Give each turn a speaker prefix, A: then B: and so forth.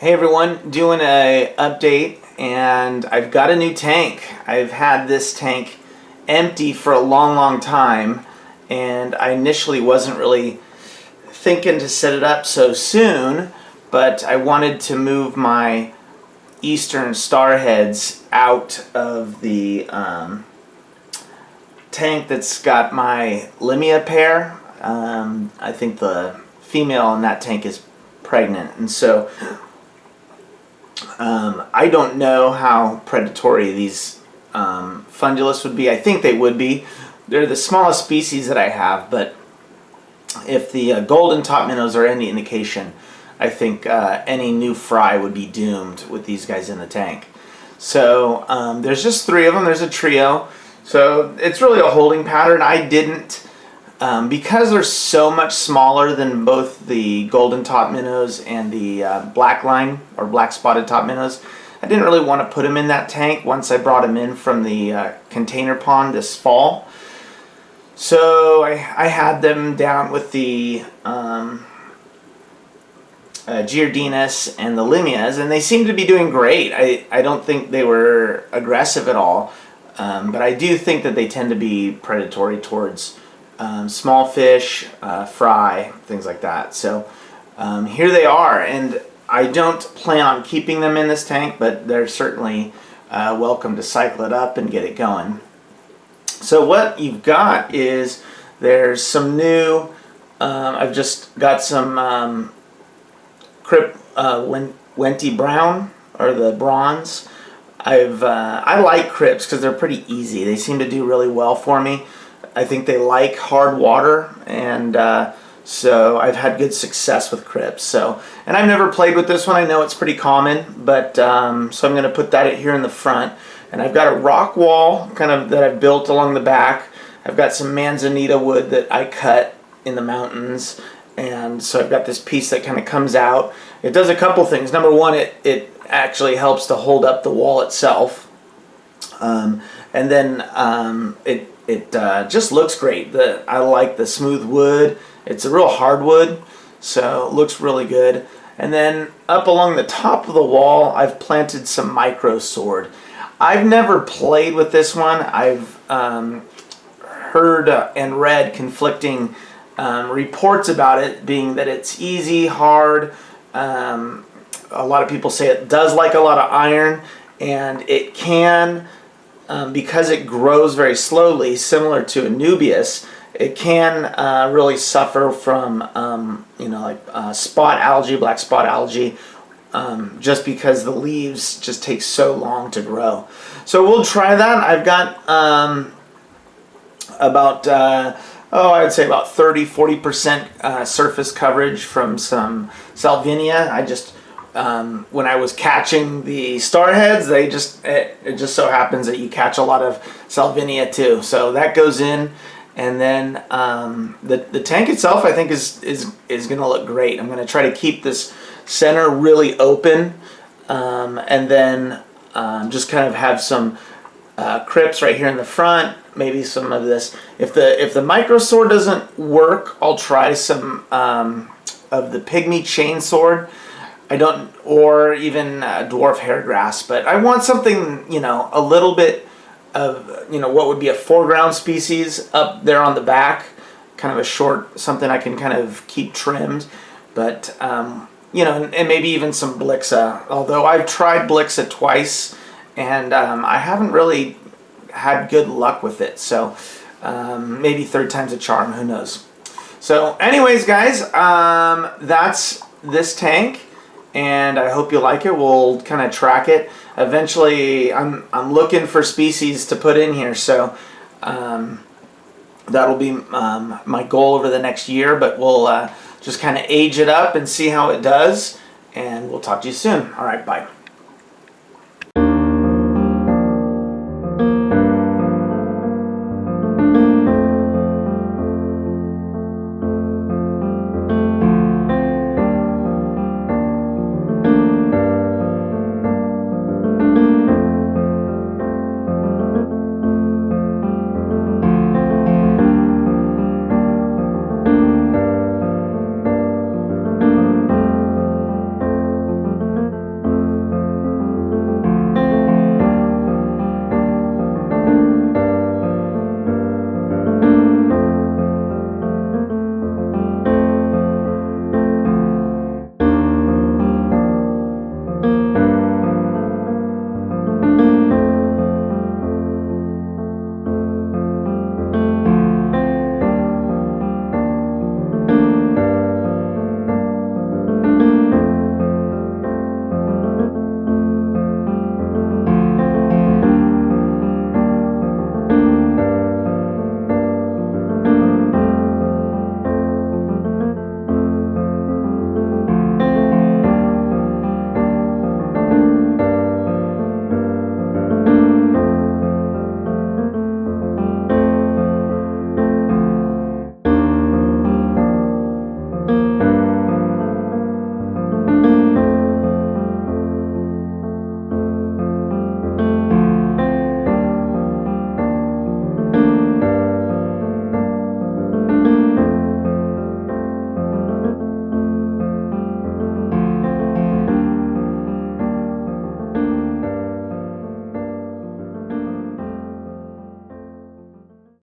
A: Hey everyone, doing a update, and I've got a new tank. I've had this tank empty for a long time, and I initially wasn't really thinking to set it up so soon, but I wanted to move my Eastern Starheads out of the tank that's got my Limia pair. I think the female in that tank is pregnant, and so I don't know how predatory these fundulus would be. I think they would be. They're the smallest species that I have, but if the golden top minnows are any indication, I think any new fry would be doomed with these guys in the tank. So there's just 3 of them. There's a trio. So it's really a holding pattern. I didn't, because they're so much smaller than both the golden top minnows and the black line or black spotted top minnows, I didn't really want to put them in that tank once I brought them in from the container pond this fall. So I had them down with the Giardinus and the Limias, and they seem to be doing great. I don't think they were aggressive at all, but I do think that they tend to be predatory towards small fish, fry, things like that. So here they are, and I don't plan on keeping them in this tank, but they're certainly welcome to cycle it up and get it going. So what you've got is there's some new, I've just got some Crip Wenty Brown, or the bronze. I like Crips because they're pretty easy. They seem to do really well for me. I think they like hard water, and so I've had good success with Crips. So, and I've never played with this one. I know it's pretty common, but so I'm going to put that here in the front. And I've got a Rockwall kind of that I've built along the back. I've got some manzanita wood that I cut in the mountains, and so I've got this piece that kind of comes out. It does a couple things. Number one, it actually helps to hold up the wall itself, and then it just looks great. I like the smooth wood. It's a real hardwood, so it looks really good. And then up along the top of the wall, I've planted some micro sword. I've never played with this one. I've heard and read conflicting reports about it, being that it's easy, hard. A lot of people say it does like a lot of iron, and it can, because it grows very slowly, similar to a Nubius, it can really suffer from spot algae, black spot algae, just because the leaves just take so long to grow. So we'll try that. I've got about I'd say about 30-40% surface coverage from some Salvinia. I just when I was catching the starheads, it just so happens that you catch a lot of Salvinia too. So that goes in, and then the tank itself, I think, is going to look great. I'm going to try to keep this center really open, and then just kind of have some Crips right here in the front. Maybe some of this. If the micro sword doesn't work, I'll try some of the pygmy chain sword. Or even dwarf hairgrass. But I want something, a little bit of, what would be a foreground species up there on the back, kind of a short, something I can kind of keep trimmed. But and maybe even some Blixa. Although I've tried Blixa twice, and I haven't really had good luck with it. So maybe third time's a charm. Who knows? So, anyways, guys, that's this tank, and I hope you like it. We'll kind of track it. Eventually, I'm looking for species to put in here. So that'll be my goal over the next year. But we'll just kind of age it up and see how it does. And we'll talk to you soon. All right, bye.